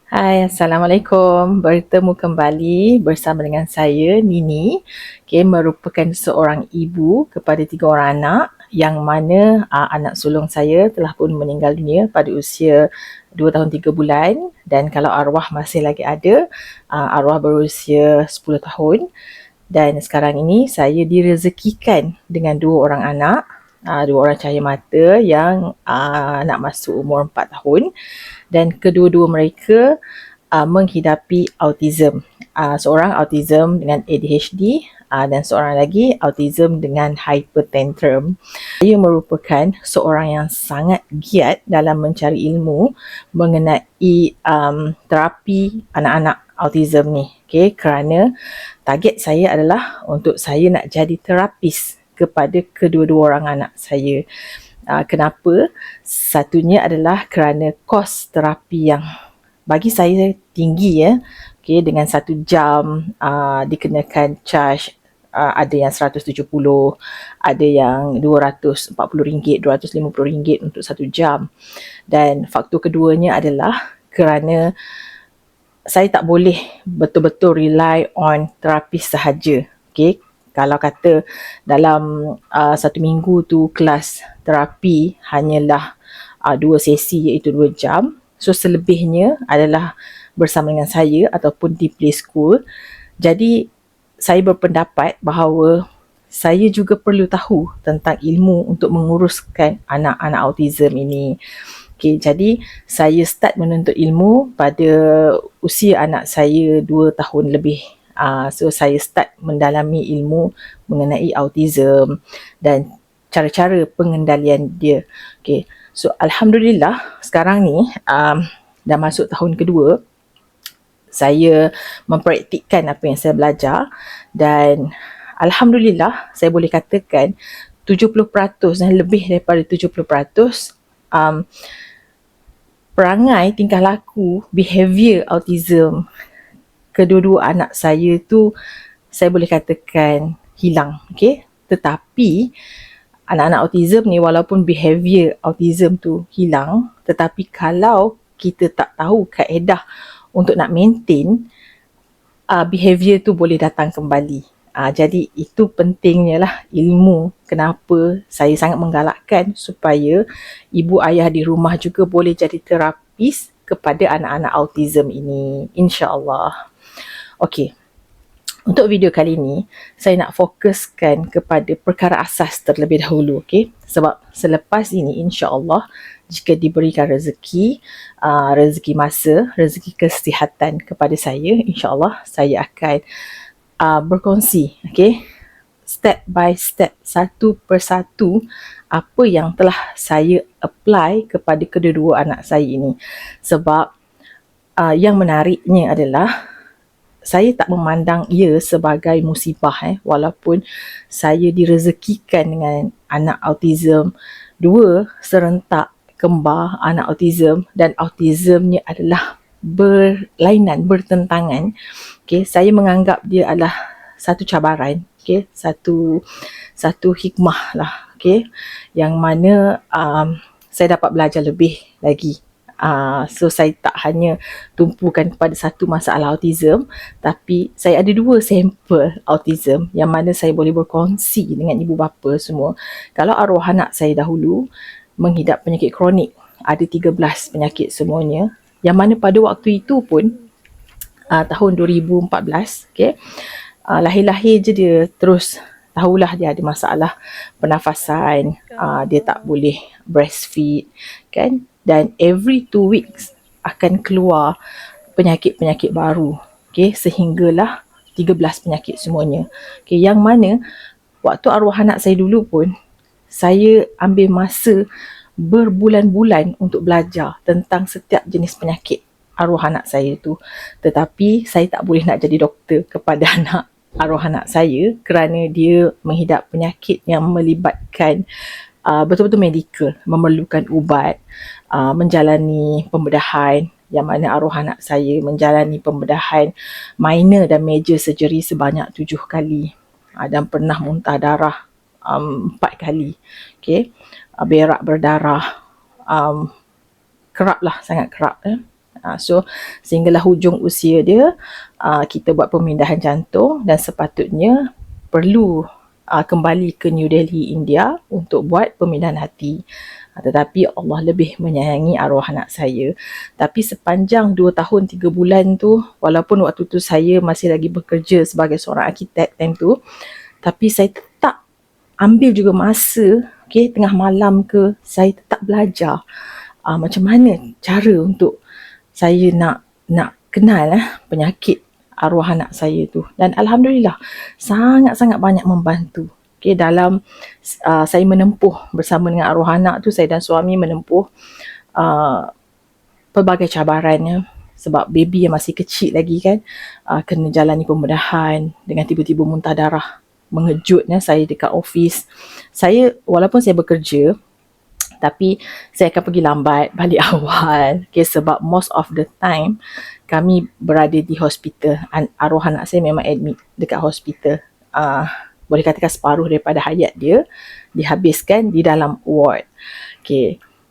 Hai, Assalamualaikum. Bertemu kembali bersama dengan saya, Nini. Merupakan seorang ibu kepada 3 orang anak yang mana anak sulung saya telah pun meninggal dunia pada usia 2 tahun 3 bulan, dan kalau arwah masih lagi ada, arwah berusia 10 tahun. Dan sekarang ini saya direzekikan dengan 2 orang anak, 2 orang cahaya mata yang nak masuk umur 4 tahun, dan kedua-dua mereka menghidapi autism. Seorang autism dengan ADHD, dan seorang lagi autism dengan hypertantrum. Saya merupakan seorang yang sangat giat dalam mencari ilmu mengenai terapi anak-anak autism ni. Kerana target saya adalah untuk saya nak jadi terapis kepada kedua-dua orang anak saya. Kenapa? Satunya adalah kerana kos terapi yang bagi saya tinggi, dengan 1 jam dikenakan charge, ada yang 170, ada yang RM240, RM250 untuk 1 jam. Dan faktor keduanya adalah kerana saya tak boleh betul-betul rely on terapis sahaja. Kalau kata dalam 1 minggu tu kelas terapi hanyalah 2 sesi, iaitu 2 jam. So selebihnya adalah bersama dengan saya ataupun di play school. Jadi saya berpendapat bahawa saya juga perlu tahu tentang ilmu untuk menguruskan anak-anak autism ini. Jadi saya start menuntut ilmu pada usia anak saya 2 tahun lebih. So saya start mendalami ilmu mengenai autism dan cara-cara pengendalian dia. So Alhamdulillah sekarang ni dah masuk tahun kedua, saya mempraktikkan apa yang saya belajar, dan Alhamdulillah saya boleh katakan 70% dan lebih daripada 70% perangai, tingkah laku, behavior autism kedua-dua anak saya tu saya boleh katakan hilang. Tetapi anak-anak autism ni, walaupun behavior autism tu hilang, tetapi kalau kita tak tahu kaedah untuk nak maintain, behavior tu boleh datang kembali. Jadi itu pentingnya lah ilmu. Kenapa saya sangat menggalakkan supaya ibu ayah di rumah juga boleh jadi terapis kepada anak-anak autism ini, insya-Allah. Okey. Untuk video kali ini, saya nak fokuskan kepada perkara asas terlebih dahulu. Sebab selepas ini, insya-Allah, jika diberikan rezeki, rezeki masa, rezeki kesihatan kepada saya, insya-Allah saya akan berkongsi, step by step, satu persatu, apa yang telah saya apply kepada kedua-dua anak saya ini. Sebab yang menariknya adalah saya tak memandang ia sebagai musibah, walaupun saya direzekikan dengan anak autism, 2 serentak kembar anak autism, dan autismnya adalah berlainan, bertentangan. Saya menganggap dia adalah satu cabaran, satu hikmah lah, yang mana saya dapat belajar lebih lagi. So saya tak hanya tumpukan kepada satu masalah autism, tapi saya ada 2 sampel autism yang mana saya boleh berkongsi dengan ibu bapa semua. Kalau arwah anak saya dahulu menghidap penyakit kronik, ada 13 penyakit semuanya, yang mana pada waktu itu pun tahun 2014, lahir-lahir je dia terus tahulah dia ada masalah pernafasan, dia tak boleh breastfeed, dan every 2 weeks akan keluar penyakit-penyakit baru, sehinggalah 13 penyakit semuanya. Yang mana waktu arwah anak saya dulu pun, saya ambil masa berbulan-bulan untuk belajar tentang setiap jenis penyakit arwah anak saya tu. Tetapi saya tak boleh nak jadi doktor kepada arwah anak saya kerana dia menghidap penyakit yang melibatkan betul-betul medikal, memerlukan ubat, menjalani pembedahan, yang mana arwah anak saya menjalani pembedahan minor dan major surgery sebanyak 7 kali, dan pernah muntah darah 4 kali, berak berdarah, kerap lah, sangat kerap. So sehinggalah hujung usia dia, kita buat pemindahan jantung dan sepatutnya perlu kembali ke New Delhi, India untuk buat pemindahan hati. Tetapi Allah lebih menyayangi arwah anak saya. Tapi sepanjang 2 tahun 3 bulan tu, walaupun waktu tu saya masih lagi bekerja sebagai seorang arkitek time tu, tapi saya tetap ambil juga masa, tengah malam ke, saya tetap belajar macam mana cara untuk saya nak kenal penyakit arwah anak saya tu. Dan Alhamdulillah sangat-sangat banyak membantu. Dalam saya menempuh bersama dengan arwah anak tu, saya dan suami menempuh pelbagai cabarannya. Sebab baby yang masih kecil lagi kan, kena jalani pembedahan dengan tiba-tiba muntah darah. Mengejutnya saya dekat office. Saya, walaupun saya bekerja, tapi saya akan pergi lambat, balik awal. Sebab most of the time kami berada di hospital. Arwah anak saya memang admit dekat hospital. Boleh katakan separuh daripada hayat dia dihabiskan di dalam ward.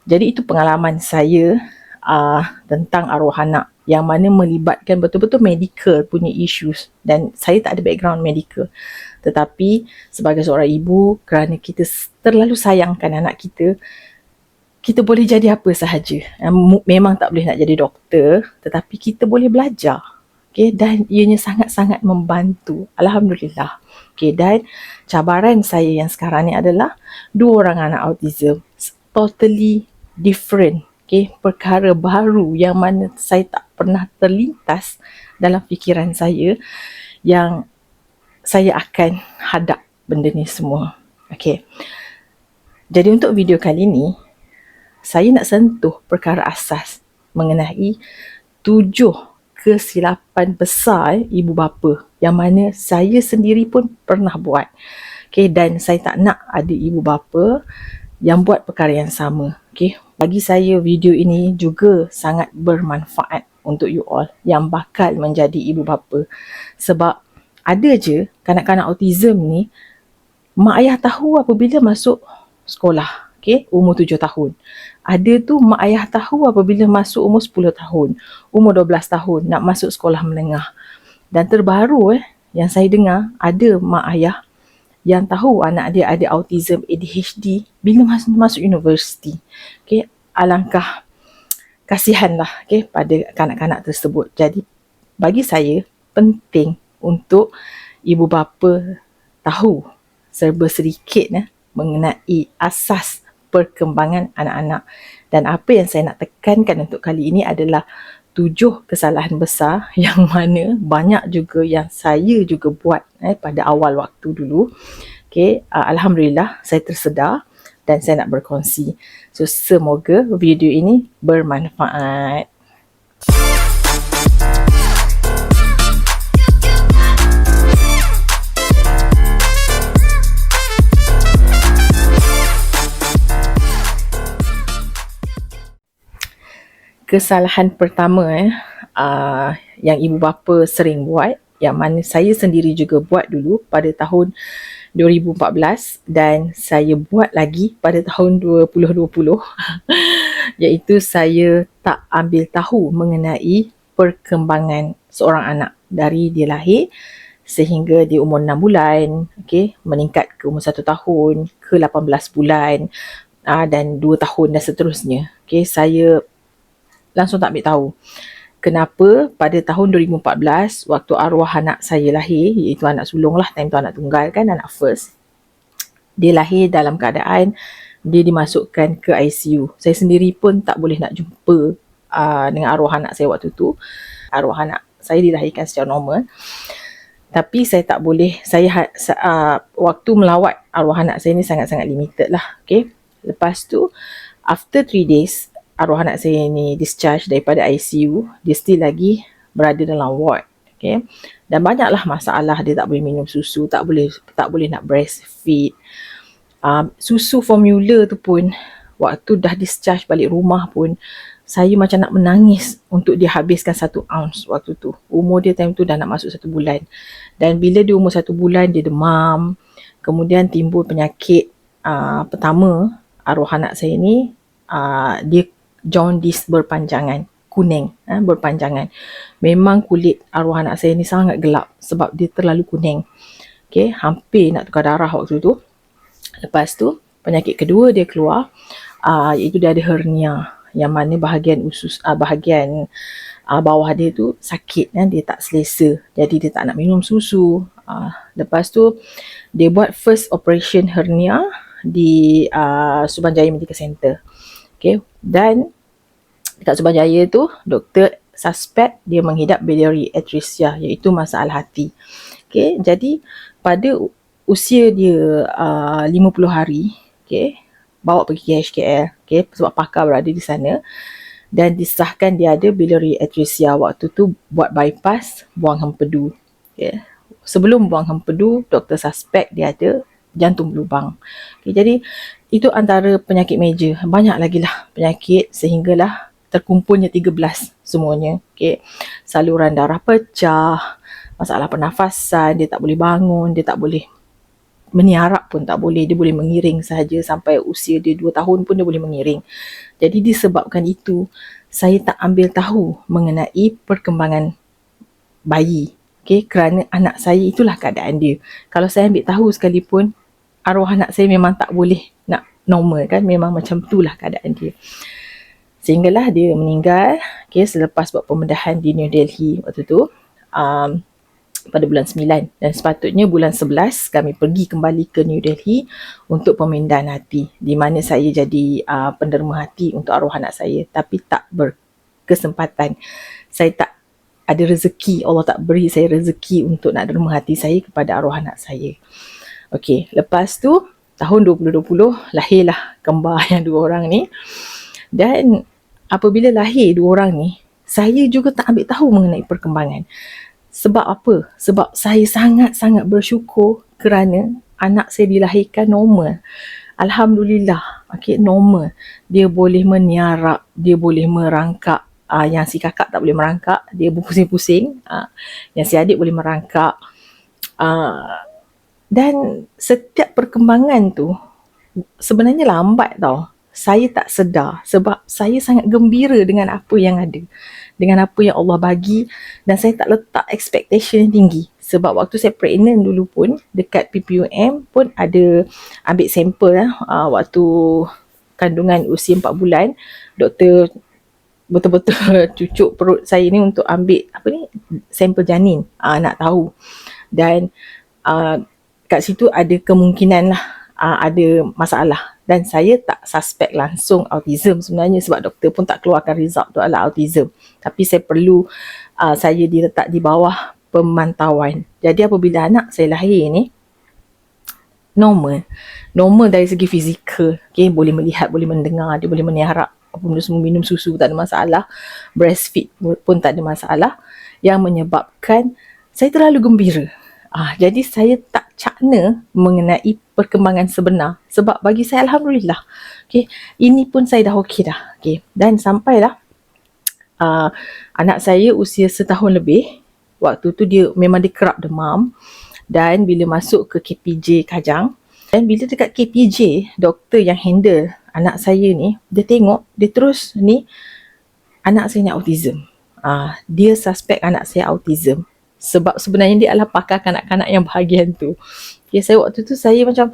Jadi itu pengalaman saya tentang arwah anak, yang mana melibatkan betul-betul medical punya issues. Dan saya tak ada background medical. Tetapi sebagai seorang ibu, kerana kita terlalu sayangkan anak kita, kita boleh jadi apa sahaja. Memang tak boleh nak jadi doktor, tetapi kita boleh belajar. Dan ianya sangat-sangat membantu. Alhamdulillah. Dan cabaran saya yang sekarang ni adalah 2 orang anak autism. Totally different. Perkara baru yang mana saya tak pernah terlintas dalam fikiran saya, yang saya akan hadap benda ni semua. Jadi untuk video kali ni, saya nak sentuh perkara asas mengenai 7 kesilapan besar ibu bapa yang mana saya sendiri pun pernah buat. Dan saya tak nak ada ibu bapa yang buat perkara yang sama. Bagi saya video ini juga sangat bermanfaat untuk you all yang bakal menjadi ibu bapa. Sebab ada je kanak-kanak autism ni, mak ayah tahu apabila masuk sekolah. Umur 7 tahun. Ada tu mak ayah tahu apabila masuk umur 10 tahun, umur 12 tahun nak masuk sekolah menengah. Dan terbaru yang saya dengar, ada mak ayah yang tahu anak dia ada autism ADHD bila masuk universiti. Alangkah kasihanlah pada kanak-kanak tersebut. Jadi bagi saya penting untuk ibu bapa tahu serba sedikit mengenai asas perkembangan anak-anak. Dan apa yang saya nak tekankan untuk kali ini adalah 7 kesalahan besar yang mana banyak juga yang saya juga buat pada awal waktu dulu. Alhamdulillah saya tersedar dan saya nak berkongsi. So semoga video ini bermanfaat. Kesalahan pertama yang ibu bapa sering buat, yang mana saya sendiri juga buat dulu pada tahun 2014 dan saya buat lagi pada tahun 2020 iaitu saya tak ambil tahu mengenai perkembangan seorang anak dari dia lahir sehingga dia umur 6 bulan, meningkat ke umur 1 tahun, ke 18 bulan dan 2 tahun dan seterusnya. Saya langsung tak ambil tahu. Kenapa pada tahun 2014, waktu arwah anak saya lahir, iaitu anak sulung lah, time tu anak tunggal kan, anak first, dia lahir dalam keadaan dia dimasukkan ke ICU. Saya sendiri pun tak boleh nak jumpa dengan arwah anak saya waktu tu. Arwah anak saya dilahirkan secara normal. Tapi saya tak boleh, waktu melawat arwah anak saya ni sangat-sangat limited lah. Lepas tu, after 3 days, arwah anak saya ni discharge daripada ICU, dia still lagi berada dalam ward. Dan banyaklah masalah, dia tak boleh minum susu, tak boleh nak breastfeed. Susu formula tu pun, waktu dah discharge balik rumah pun, saya macam nak menangis untuk dia habiskan 1 ounce waktu tu. Umur dia time tu dah nak masuk 1 bulan. Dan bila dia umur 1 bulan, dia demam. Kemudian timbul penyakit pertama, arwah anak saya ni, dia jaundice berpanjangan. kuning, berpanjangan. Memang kulit arwah anak saya ni sangat gelap sebab dia terlalu kuning. Okay, hampir nak tukar darah waktu tu. Lepas tu, penyakit kedua dia keluar, iaitu dia ada hernia, yang mana bahagian usus, bahagian bawah dia tu sakit, dia tak selesa. Jadi dia tak nak minum susu. Lepas tu, dia buat first operation hernia di Subanjaya Medical Center. Okay, dan dekat Subanjaya tu, doktor suspek dia mengidap biliary atresia, iaitu masalah hati. Okay, jadi pada usia dia 50 hari, okay, bawa pergi KHKL, okay, sebab pakar berada di sana, dan disahkan dia ada biliary atresia. Waktu tu buat bypass, buang hempedu. Okay. Sebelum buang hempedu, doktor suspek dia ada jantung berlubang. Okay, jadi itu antara penyakit major. Banyak lagi lah penyakit sehinggalah terkumpulnya 13 semuanya. Okay. Saluran darah pecah, masalah pernafasan, dia tak boleh bangun, dia tak boleh meniarap pun tak boleh, dia boleh mengiring sahaja. Sampai usia dia 2 tahun pun dia boleh mengiring. Jadi disebabkan itu, saya tak ambil tahu mengenai perkembangan bayi. Okay, kerana anak saya itulah keadaan dia. Kalau saya ambil tahu sekalipun, arwah anak saya memang tak boleh nak normal kan, memang macam itulah keadaan dia. Sehinggalah dia meninggal, okay, selepas buat pembedahan di New Delhi waktu tu, pada bulan 9, dan sepatutnya bulan 11 kami pergi kembali ke New Delhi untuk pemindahan hati, di mana saya jadi penderma hati untuk arwah anak saya, tapi tak berkesempatan. Saya tak ada rezeki, Allah tak beri saya rezeki untuk nak derma hati saya kepada arwah anak saya. Okey, lepas tu tahun 2020 lahirlah kembar yang 2 orang ni. Dan apabila lahir 2 orang ni, saya juga tak ambil tahu mengenai perkembangan. Sebab apa? Sebab saya sangat-sangat bersyukur kerana anak saya dilahirkan normal. Alhamdulillah, okay, normal. Dia boleh meniarap, dia boleh merangkak. Yang si kakak tak boleh merangkak, dia berpusing-pusing. Yang si adik boleh merangkak. Dan setiap perkembangan tu sebenarnya lambat tau. Saya tak sedar sebab saya sangat gembira dengan apa yang ada, dengan apa yang Allah bagi, dan saya tak letak expectation yang tinggi. Sebab waktu saya pregnant dulu pun, dekat PPUM pun ada ambil sampel waktu kandungan usia 4 bulan, doktor betul-betul cucuk perut saya ni untuk ambil sampel janin, nak tahu. Dan kat situ ada kemungkinan lah ada masalah, dan saya tak suspek langsung autism sebenarnya, sebab doktor pun tak keluarkan result tu adalah autism. Tapi saya perlu saya diletak di bawah pemantauan. Jadi apabila anak saya lahir ni normal dari segi fizikal, okay, boleh melihat, boleh mendengar, dia boleh meniarap, semua minum susu tak ada masalah, breastfeed pun tak ada masalah, yang menyebabkan saya terlalu gembira. Jadi saya tak cakna mengenai perkembangan sebenar, sebab bagi saya Alhamdulillah, okay, ini pun saya dah okey dah. Okay. Dan sampailah anak saya usia setahun lebih, waktu tu dia memang dia kerap demam, dan bila masuk ke KPJ Kajang, dan bila dekat KPJ, doktor yang handle anak saya ni, dia tengok, dia terus ni, anak saya ni autism. Dia suspek anak saya autism. Sebab sebenarnya dia adalah pakar kanak-kanak yang bahagian tu. Okay, saya waktu tu saya macam,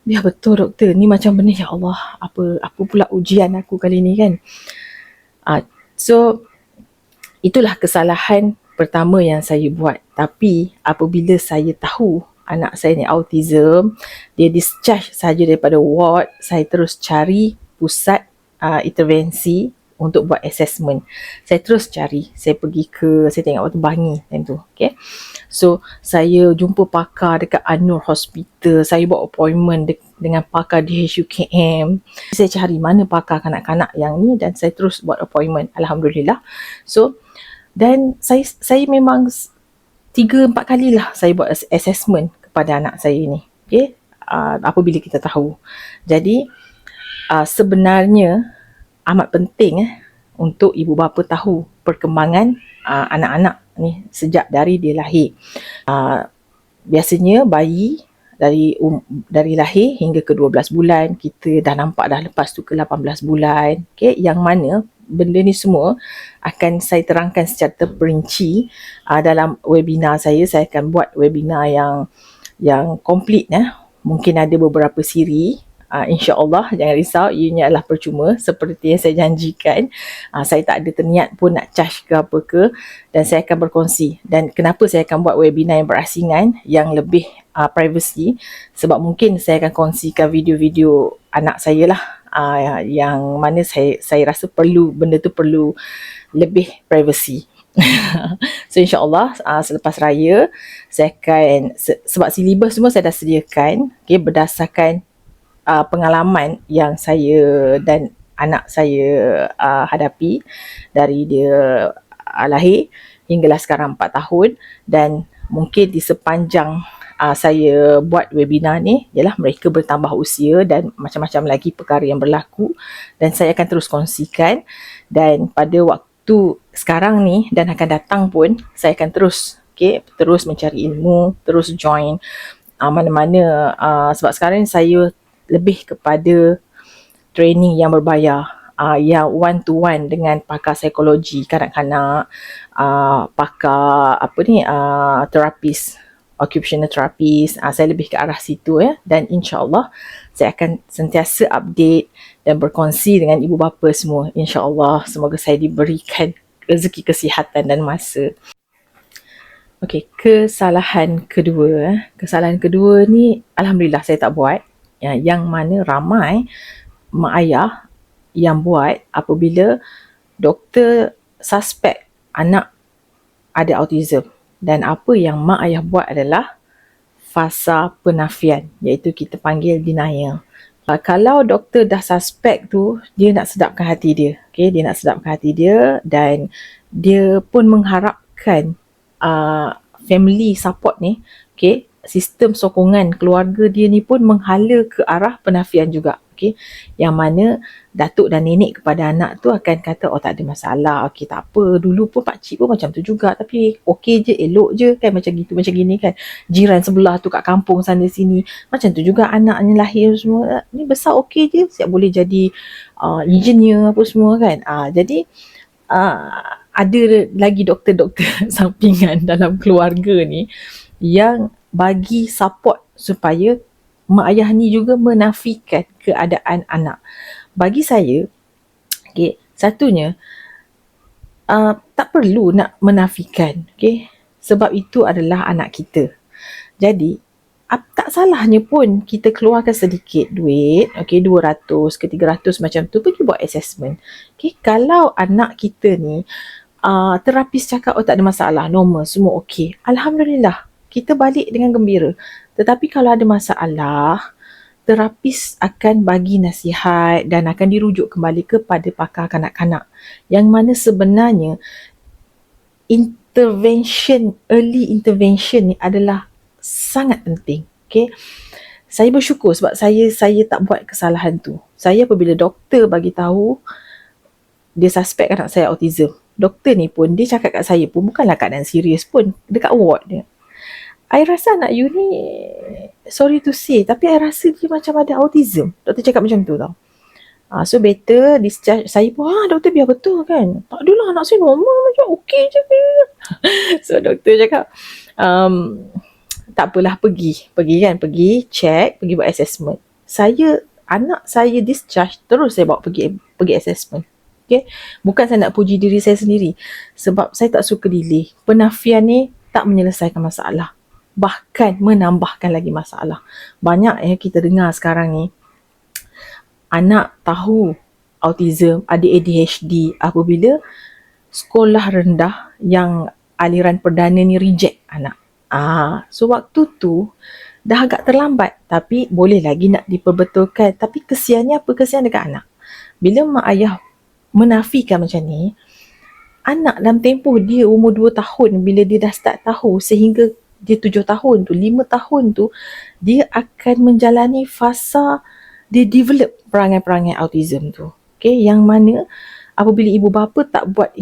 ya betul doktor, ni macam benda, ya Allah, apa pula ujian aku kali ni kan. So itulah kesalahan pertama yang saya buat. Tapi apabila saya tahu anak saya ni autism, dia discharge saja daripada ward, saya terus cari pusat intervensi untuk buat assessment. Saya terus cari, saya tengok waktu Bangi time tu, okay. So saya jumpa pakar dekat An-Nur Hospital, saya buat appointment dengan pakar DHUKM. Saya cari mana pakar kanak-kanak yang ni, dan saya terus buat appointment, Alhamdulillah. So, dan saya memang 3-4 kalilah saya buat assessment kepada anak saya ni, okay. Apabila kita tahu. Jadi sebenarnya amat penting untuk ibu bapa tahu perkembangan anak-anak ni sejak dari dia lahir. Biasanya bayi dari lahir hingga ke 12 bulan, kita dah nampak dah, lepas tu ke 18 bulan, okay, yang mana benda ni semua akan saya terangkan secara terperinci dalam webinar saya. Saya akan buat webinar yang komplit. Mungkin ada beberapa siri. InsyaAllah, jangan risau, ianya adalah percuma seperti yang saya janjikan. Saya tak ada terniat pun nak charge ke apa ke, dan saya akan berkongsi. Dan kenapa saya akan buat webinar yang berasingan, yang lebih privacy, sebab mungkin saya akan kongsikan video-video anak saya lah, yang mana saya rasa benda tu perlu lebih privacy. So insyaAllah selepas raya saya akan, sebab silibus semua saya dah sediakan, berdasarkan pengalaman yang saya dan anak saya hadapi dari dia lahir hinggalah sekarang 4 tahun. Dan mungkin di sepanjang saya buat webinar ni, ialah mereka bertambah usia dan macam-macam lagi perkara yang berlaku, dan saya akan terus kongsikan. Dan pada waktu sekarang ni dan akan datang pun, saya akan terus mencari ilmu, terus join mana-mana, sebab sekarang saya lebih kepada training yang berbayar, yang one to one dengan pakar psikologi kanak-kanak, pakar terapis, occupational therapist. Saya lebih ke arah situ dan insyaAllah saya akan sentiasa update dan berkongsi dengan ibu bapa semua. InsyaAllah, semoga saya diberikan rezeki kesihatan dan masa. Okey, kesalahan kedua ni alhamdulillah saya tak buat. Yang mana ramai mak ayah yang buat apabila doktor suspek anak ada autism. Dan apa yang mak ayah buat adalah fasa penafian, iaitu kita panggil denial. Kalau doktor dah suspek tu, dia nak sedapkan hati dia. Dia nak sedapkan hati dia, dan dia pun mengharapkan family support ni, sistem sokongan keluarga dia ni pun menghala ke arah penafian juga. Yang mana datuk dan nenek kepada anak tu akan kata, oh tak ada masalah, tak apa, dulu pun pakcik pun macam tu juga, tapi okey je, elok je kan, macam gitu, macam gini kan. Jiran sebelah tu kat kampung sana sini macam tu juga, anaknya lahir semua ni besar okey je, siap boleh jadi engineer apa semua kan. Jadi ada lagi doktor-doktor sampingan dalam keluarga ni yang bagi support supaya mak ayah ni juga menafikan keadaan anak. Bagi saya, satunya tak perlu nak menafikan, sebab itu adalah anak kita. Jadi tak salahnya pun kita keluarkan sedikit duit, 200 ke 300 macam tu, pergi buat assessment. Kalau anak kita ni terapis cakap, oh tak ada masalah, normal, semua okey, alhamdulillah, kita balik dengan gembira. Tetapi kalau ada masalah, terapis akan bagi nasihat dan akan dirujuk kembali kepada pakar kanak-kanak, yang mana sebenarnya early intervention ni adalah sangat penting. Saya bersyukur sebab saya tak buat kesalahan tu. Saya apabila doktor bagi tahu dia suspek anak saya autism, doktor ni pun dia cakap kat saya pun bukanlah keadaan serius pun, dekat ward dia, I rasa anak you ni, sorry to say, tapi I rasa dia macam ada autism. Doktor cakap macam tu tau. So better discharge. Saya pun, doktor biar betul kan. Tak adalah, anak saya normal macam okey je. So doktor cakap, tak apalah, pergi check, pergi buat assessment. Anak saya discharge, terus saya bawa pergi assessment. Bukan saya nak puji diri saya sendiri, sebab saya tak suka delay. Penafian ni tak menyelesaikan masalah, bahkan menambahkan lagi masalah. Banyak kita dengar sekarang ni, anak tahu autism, ada ADHD apabila sekolah rendah yang aliran perdana ni reject anak. So waktu tu dah agak terlambat, tapi boleh lagi nak diperbetulkan. Tapi kesiannya apa? Kesian dekat anak. Bila mak ayah menafikan macam ni, anak dalam tempoh dia umur 2 tahun, bila dia dah start tahu sehingga dia 7 tahun tu, 5 tahun tu, dia akan menjalani fasa dia develop perangai-perangai autism tu. Yang mana apabila ibu bapa tak buat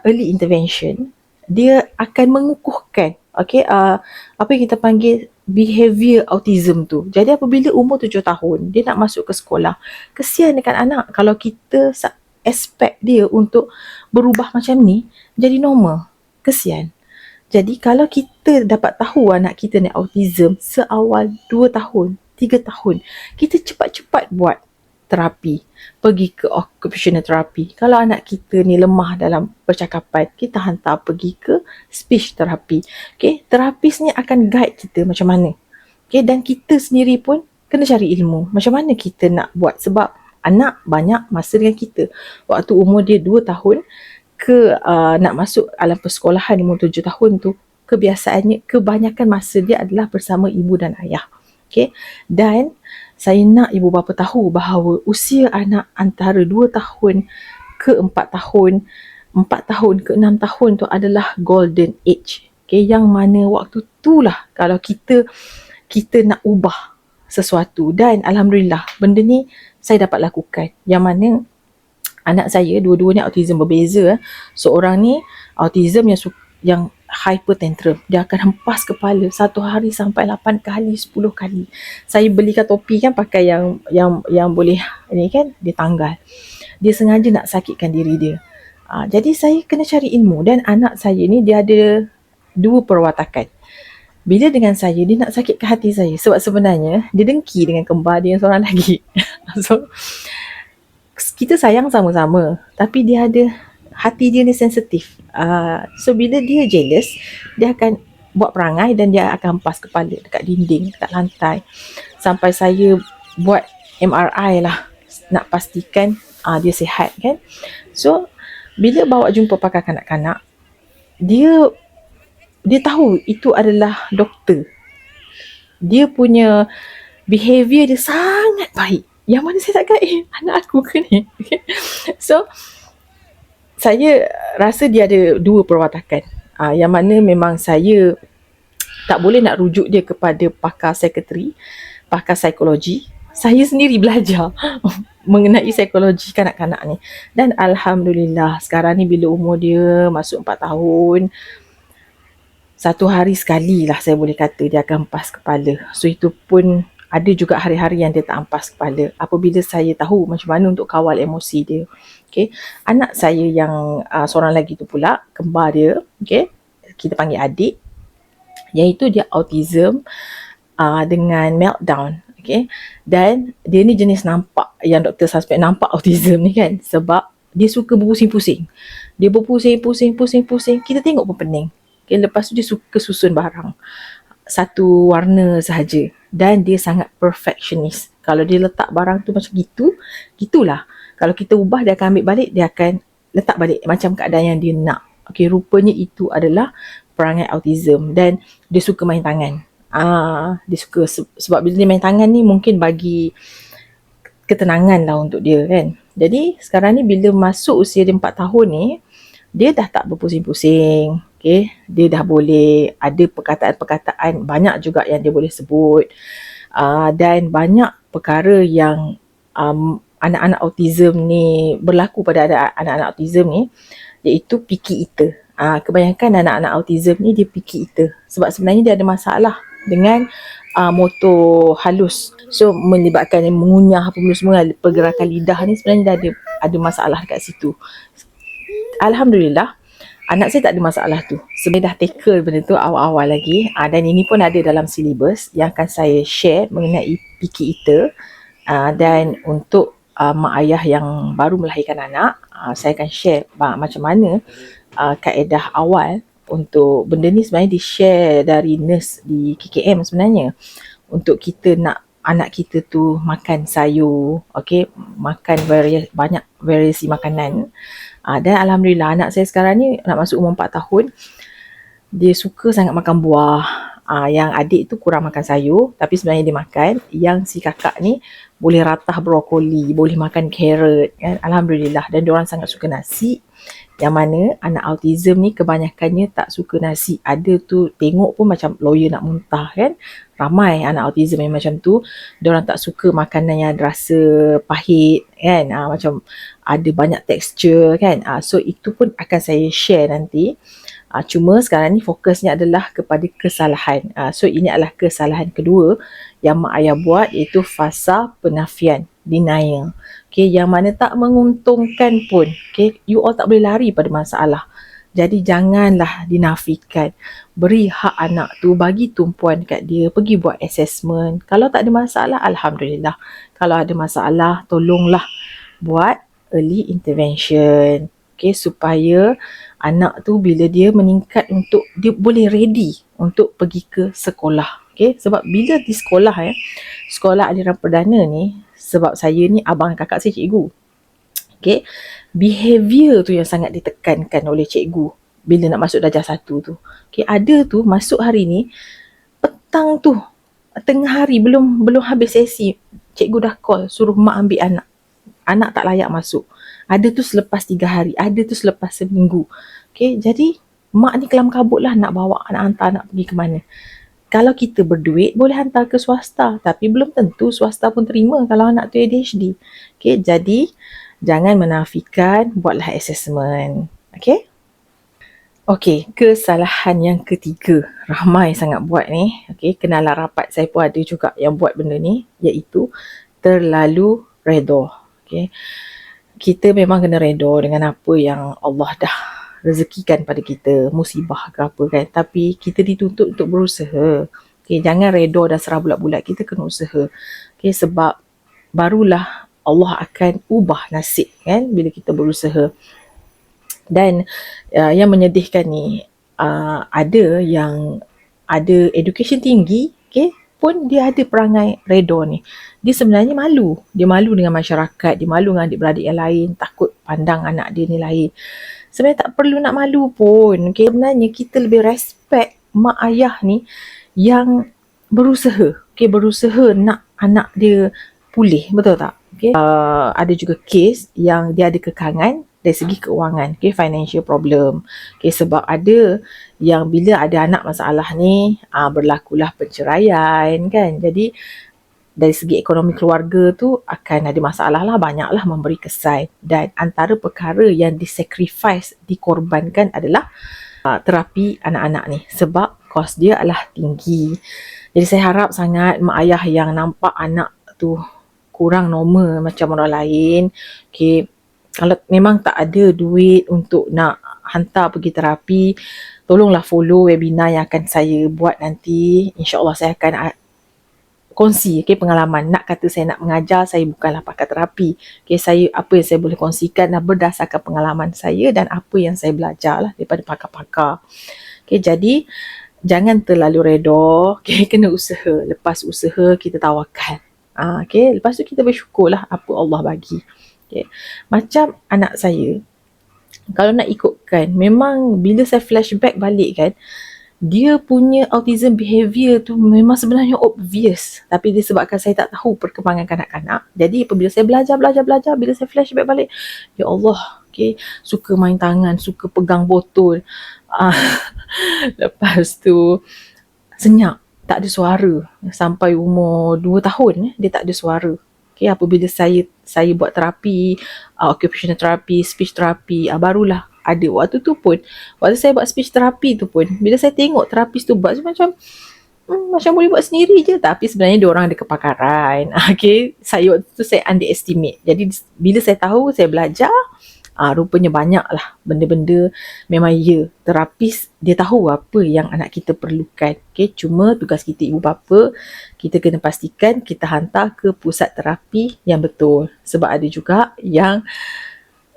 early intervention, dia akan mengukuhkan apa yang kita panggil behavior autism tu. Jadi apabila umur 7 tahun dia nak masuk ke sekolah, kesian dekat anak kalau kita aspek dia untuk berubah macam ni jadi normal. Kesian. Jadi kalau kita dapat tahu anak kita ni autism seawal 2 tahun, 3 tahun, kita cepat-cepat buat terapi, pergi ke occupational therapy. Kalau anak kita ni lemah dalam percakapan, kita hantar pergi ke speech therapy. Okay, terapis ni akan guide kita macam mana. Okay, dan kita sendiri pun kena cari ilmu. Macam mana kita nak buat, sebab anak banyak masa dengan kita. Waktu umur dia 2 tahun, nak masuk alam persekolahan umur 7 tahun tu, kebiasaannya, kebanyakan masa dia adalah bersama ibu dan ayah. Okay? Dan saya nak ibu bapa tahu bahawa usia anak antara 2 tahun ke 4 tahun, 4 tahun ke 6 tahun tu adalah golden age. Okay? Yang mana waktu tu lah kalau kita nak ubah sesuatu. Dan Alhamdulillah benda ni saya dapat lakukan. Yang mana anak saya dua-duanya autism berbeza. Seorang ni autism yang hyper tantrum. Dia akan hempas kepala satu hari sampai 8 kali, 10 kali. Saya belikan topi kan, pakai yang boleh ni kan, dia tanggal. Dia sengaja nak sakitkan diri dia. Jadi saya kena cari ilmu. Dan anak saya ni dia ada 2 perwatakan. Bila dengan saya, dia nak sakitkan hati saya. Sebab sebenarnya dia dengki dengan kembar dia yang seorang lagi. So kita sayang sama-sama, tapi dia ada, hati dia ni sensitif. So bila dia jealous, dia akan buat perangai dan dia akan hempas kepala dekat dinding, dekat lantai. Sampai saya buat MRI lah, nak pastikan dia sihat kan. So bila bawa jumpa pakar kanak-kanak, dia tahu itu adalah doktor. Dia punya behavior dia sangat baik. Yang mana saya tak kata, anak aku ke ni? So, saya rasa dia ada 2 perwatakan. Yang mana memang saya tak boleh nak rujuk dia kepada pakar psikiatri, pakar psikologi. Saya sendiri belajar mengenai psikologi kanak-kanak ni. Dan Alhamdulillah, sekarang ni bila umur dia masuk 4 tahun, 1 hari sekali lah saya boleh kata dia akan hempas kepala. So itu pun ada juga hari-hari yang dia tak hempas kepala. Apabila saya tahu macam mana untuk kawal emosi dia. Okay. Anak saya yang seorang lagi tu pula, kembar dia, okay, kita panggil adik, iaitu dia autism dengan meltdown. Okay. Dan dia ni jenis nampak, yang doktor suspek nampak autism ni kan, sebab dia suka berpusing-pusing. Dia berpusing-pusing, kita tengok pun pening. Okay. Lepas tu dia suka susun barang satu warna sahaja. Dan dia sangat perfectionist. Kalau dia letak barang tu macam gitu, gitulah. Kalau kita ubah, dia akan ambil balik, dia akan letak balik macam keadaan yang dia nak. Okay, rupanya itu adalah perangai autism. Dan dia suka main tangan. Dia suka, sebab bila dia main tangan ni mungkin bagi ketenangan lah untuk dia kan. Jadi sekarang ni bila masuk usia dia 4 tahun ni, dia dah tak berpusing-pusing. Okay, dia dah boleh ada perkataan-perkataan, banyak juga yang dia boleh sebut. Dan banyak perkara yang anak-anak autism ni berlaku pada anak-anak autism ni, iaitu picky eater. Kebanyakan anak-anak autism ni dia picky eater. Sebab sebenarnya dia ada masalah dengan motor halus. So melibatkan mengunyah apa semua, pergerakan lidah ni sebenarnya dia ada masalah dekat situ. Alhamdulillah, anak saya tak ada masalah tu. Sebenarnya dah tackle benda tu awal-awal lagi. Dan ini pun ada dalam silibus yang akan saya share mengenai picky eater. Dan untuk mak ayah yang baru melahirkan anak, saya akan share macam mana kaedah awal untuk benda ni. Sebenarnya di-share dari nurse di KKM sebenarnya. Untuk kita nak anak kita tu makan sayur, okay, makan banyak variasi makanan. Dan Alhamdulillah anak saya sekarang ni nak masuk umur 4 tahun, dia suka sangat makan buah. Yang adik tu kurang makan sayur, tapi sebenarnya dia makan. Yang si kakak ni boleh ratah brokoli, boleh makan carrot kan? Alhamdulillah. Dan diorang sangat suka nasi. Yang mana anak autism ni kebanyakannya tak suka nasi. Ada tu tengok pun macam lawyer nak muntah kan. Ramai anak autism yang macam tu. Diorang tak suka makanan yang rasa pahit kan. Macam ada banyak tekstur kan. So itu pun akan saya share nanti. Cuma sekarang ni fokusnya adalah kepada kesalahan. So ini adalah kesalahan kedua yang mak ayah buat, iaitu fasa penafian. denial. Okay, yang mana tak menguntungkan pun. Okay, you all tak boleh lari pada masalah. Jadi janganlah dinafikan. Beri hak anak tu, bagi tumpuan kat dia, pergi buat assessment. Kalau tak ada masalah, Alhamdulillah. Kalau ada masalah, tolonglah buat early intervention. Okay, supaya anak tu bila dia meningkat untuk, dia boleh ready untuk pergi ke sekolah. Okay, sebab bila di sekolah sekolah aliran perdana ni, sebab saya ni abang kakak saya cikgu. Okay, behavior tu yang sangat ditekankan oleh cikgu bila nak masuk darjah 1 tu. Okay, ada tu masuk hari ni, petang tu, tengah hari belum habis sesi, cikgu dah call suruh mak ambil anak. Anak tak layak masuk. Ada tu selepas 3 hari, ada tu selepas seminggu. Okay, jadi mak ni kelam kabut lah nak bawa anak, hantar anak pergi ke mana. Kalau kita berduit, boleh hantar ke swasta. Tapi belum tentu swasta pun terima kalau anak tu ADHD. Okay, jadi jangan menafikan, buatlah assessment. Okay? Okay, kesalahan yang ketiga. Ramai sangat buat ni. Okay, kenalan rapat saya pun ada juga yang buat benda ni. Iaitu terlalu redha. Okay. Kita memang kena redha dengan apa yang Allah dah rezekikan pada kita, musibah ke apa kan. Tapi kita dituntut untuk berusaha. Okay, jangan redha dan serah bulat-bulat. Kita kena usaha. Okay, sebab barulah Allah akan ubah nasib kan bila kita berusaha. Dan yang menyedihkan ni, ada yang ada education tinggi, okay, pun dia ada perangai redha ni. Dia sebenarnya malu. Dia malu dengan masyarakat, dia malu dengan adik-beradik yang lain, takut pandang anak dia ni lain. Sebenarnya tak perlu nak malu pun. Okay, sebenarnya kita lebih respect mak ayah ni yang berusaha. Okay, berusaha nak anak dia pulih, betul tak? Okay. Ada juga kes yang dia ada kekangan dari segi keuangan, okay, financial problem. Okay, sebab ada yang bila ada anak masalah ni, berlakulah perceraian kan. Jadi dari segi ekonomi keluarga tu akan ada masalah lah, banyaklah memberi kesan. Dan antara perkara yang disacrifice, dikorbankan adalah terapi anak-anak ni. Sebab kos dia adalah tinggi. Jadi saya harap sangat mak ayah yang nampak anak tu kurang normal macam orang lain, okay, kalau memang tak ada duit untuk nak hantar pergi terapi, tolonglah follow webinar yang akan saya buat nanti. InsyaAllah saya akan kongsi, okay, pengalaman. Nak kata saya nak mengajar, saya bukanlah pakar terapi. Okay, saya, apa yang saya boleh kongsikan dah berdasarkan pengalaman saya dan apa yang saya belajar lah daripada pakar-pakar. Okay, jadi jangan terlalu redha. Okay, kena usaha. Lepas usaha, kita tawakal. Okay, lepas tu kita bersyukurlah apa Allah bagi. Okay. Macam anak saya, kalau nak ikutkan, memang bila saya flashback balik kan, dia punya autism behavior tu memang sebenarnya obvious. Tapi disebabkan saya tak tahu perkembangan kanak-kanak, jadi apabila saya belajar, bila saya flashback balik, ya Allah, okay, suka main tangan, suka pegang botol. Lepas tu senyap, tak ada suara. Sampai umur 2 tahun dia tak ada suara. Okay, apabila saya buat terapi, occupational therapy, speech therapy, barulah ada. Waktu tu pun, waktu saya buat speech therapy tu pun, bila saya tengok terapis tu buat macam boleh buat sendiri je, tapi sebenarnya dia orang ada kepakaran. Okay, saya waktu tu saya underestimate. Jadi bila saya tahu, saya belajar, rupanya banyak lah benda-benda. Memang ya, terapis dia tahu apa yang anak kita perlukan. Okay, cuma tugas kita ibu bapa, kita kena pastikan kita hantar ke pusat terapi yang betul. Sebab ada juga yang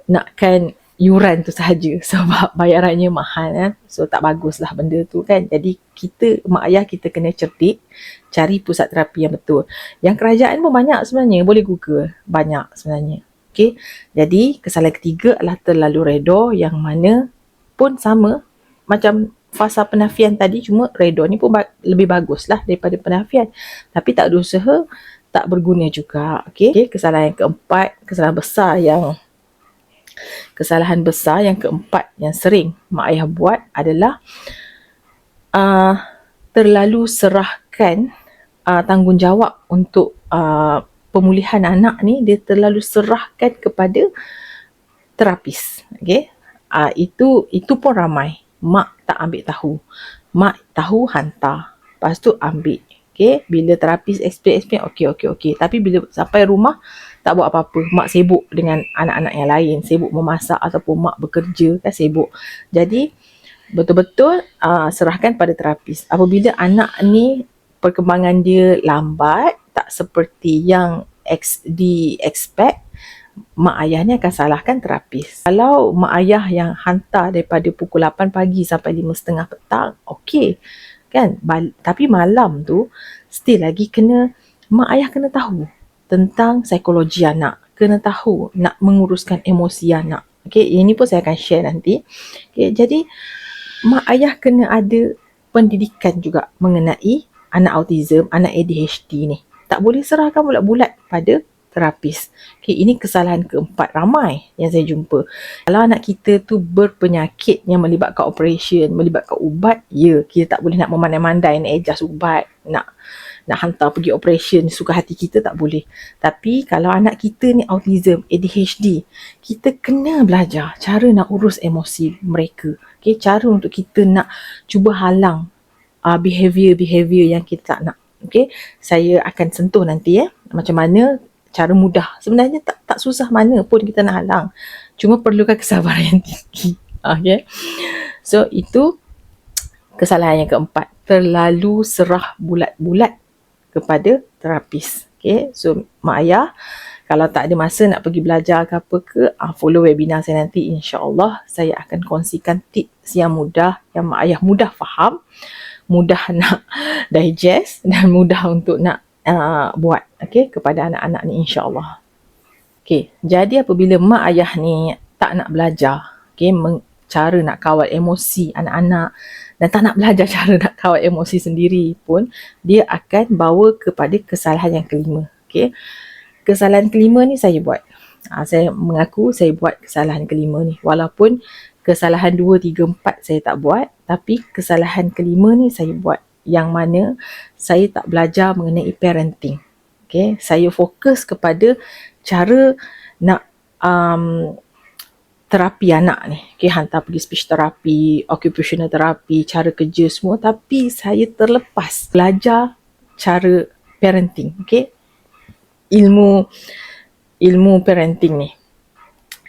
nakkan yuran tu sahaja sebab bayarannya mahal kan. So tak baguslah benda tu kan. Jadi kita, mak ayah kita kena cerdik, cari pusat terapi yang betul. Yang kerajaan pun banyak sebenarnya, boleh google, banyak sebenarnya. Okay, jadi kesalahan ketiga adalah terlalu redha, yang mana pun sama macam fasa penafian tadi, cuma redha ni pun lebih bagus lah daripada penafian. Tapi tak ada usaha, tak berguna juga. Okay, kesalahan yang keempat, kesalahan besar yang keempat yang sering mak ayah buat adalah terlalu serahkan tanggungjawab untuk pemulihan anak ni, dia terlalu serahkan kepada terapis. Okay, itu pun ramai. Mak tak ambil tahu. Mak tahu hantar, lepas tu ambil. Okay, bila terapis explain, okey. Tapi bila sampai rumah, tak buat apa-apa. Mak sibuk dengan anak-anak yang lain, sibuk memasak ataupun mak bekerja kan sibuk. Jadi betul-betul serahkan pada terapis. Apabila anak ni perkembangan dia lambat, tak seperti yang di-expect, mak ayah ni akan salahkan terapis. Kalau mak ayah yang hantar daripada pukul 8 pagi sampai 5.30 petang, okey kan. Tapi malam tu still lagi mak ayah kena tahu tentang psikologi anak, kena tahu nak menguruskan emosi anak. Okey, ini pun saya akan share nanti. Okey, jadi mak ayah kena ada pendidikan juga mengenai anak autism, anak ADHD ni. Tak boleh serahkan bulat-bulat pada terapis. Okay, ini kesalahan keempat ramai yang saya jumpa. Kalau anak kita tu berpenyakit yang melibatkan operation, melibatkan ubat, ya, kita tak boleh nak memandai-mandai, nak adjust ubat, nak hantar pergi operation, suka hati kita tak boleh. Tapi kalau anak kita ni autism, ADHD, kita kena belajar cara nak urus emosi mereka. Okay, cara untuk kita nak cuba halang behavior yang kita tak nak. Okay, saya akan sentuh nanti macam mana cara mudah. Sebenarnya tak susah mana pun kita nak halang. Cuma perlukan kesabaran yang tinggi. Okay. So itu kesalahan yang keempat. Terlalu serah bulat-bulat kepada terapis. Okay. So mak ayah, kalau tak ada masa nak pergi belajar ke apa ke, follow webinar saya nanti. InsyaAllah saya akan kongsikan tips yang mudah, yang mak ayah mudah faham, mudah nak digest dan mudah untuk nak buat kepada anak-anak ni, insyaAllah. Jadi apabila mak ayah ni tak nak belajar cara nak kawal emosi anak-anak dan tak nak belajar cara nak kawal emosi sendiri pun, dia akan bawa kepada kesalahan yang kelima. Kesalahan kelima ni saya buat. Saya mengaku saya buat kesalahan kelima ni. Walaupun kesalahan 2, 3, 4 saya tak buat, tapi kesalahan kelima ni saya buat. Yang mana saya tak belajar mengenai parenting. Saya fokus kepada cara nak terapi anak ni. Hantar pergi speech therapy, occupational therapy, cara kerja semua. Tapi saya terlepas belajar cara parenting. Ilmu parenting ni.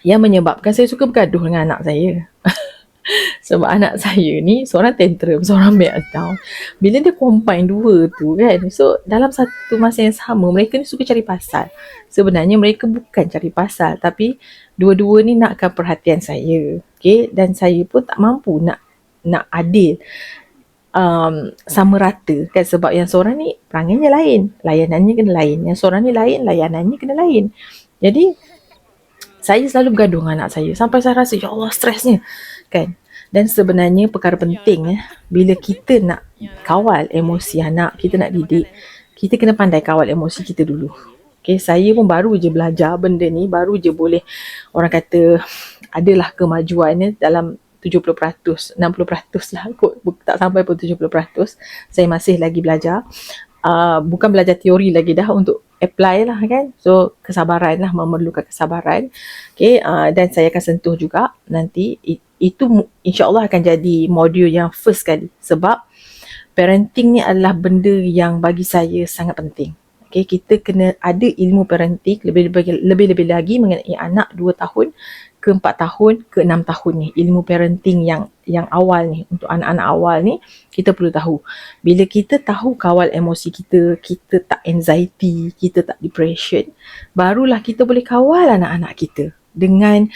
Yang menyebabkan saya suka bergaduh dengan anak saya. Sebab anak saya ni seorang tantrum, seorang meltdown. Bila dia combine dua tu kan, so dalam satu masa yang sama mereka ni suka cari pasal. Sebenarnya mereka bukan cari pasal, tapi dua-dua ni nakkan perhatian saya. Dan saya pun tak mampu nak adil sama rata kan, sebab yang seorang ni perangainya lain, layanannya kena lain. Yang seorang ni lain, layanannya kena lain. Jadi saya selalu bergaduh dengan anak saya sampai saya rasa ya Allah stresnya kan. Dan sebenarnya perkara penting bila kita nak kawal emosi anak, kita nak didik, kita kena pandai kawal emosi kita dulu. Saya pun baru je belajar benda ni, baru je boleh, orang kata adalah kemajuan dalam 70%, 60% lah kot, tak sampai pun 70%. Saya masih lagi belajar. Bukan belajar teori lagi dah, untuk apply lah kan. So kesabaran lah, memerlukan kesabaran. Dan saya akan sentuh juga nanti. Itu insyaAllah akan jadi modul yang first kali. Sebab parenting ni adalah benda yang bagi saya sangat penting. Kita kena ada ilmu parenting lebih-lebih lagi mengenai anak 2 tahun ke 4 tahun ke 6 tahun ni. Ilmu parenting yang awal ni, untuk anak-anak awal ni kita perlu tahu. Bila kita tahu kawal emosi kita, kita tak anxiety, kita tak depression, barulah kita boleh kawal anak-anak kita dengan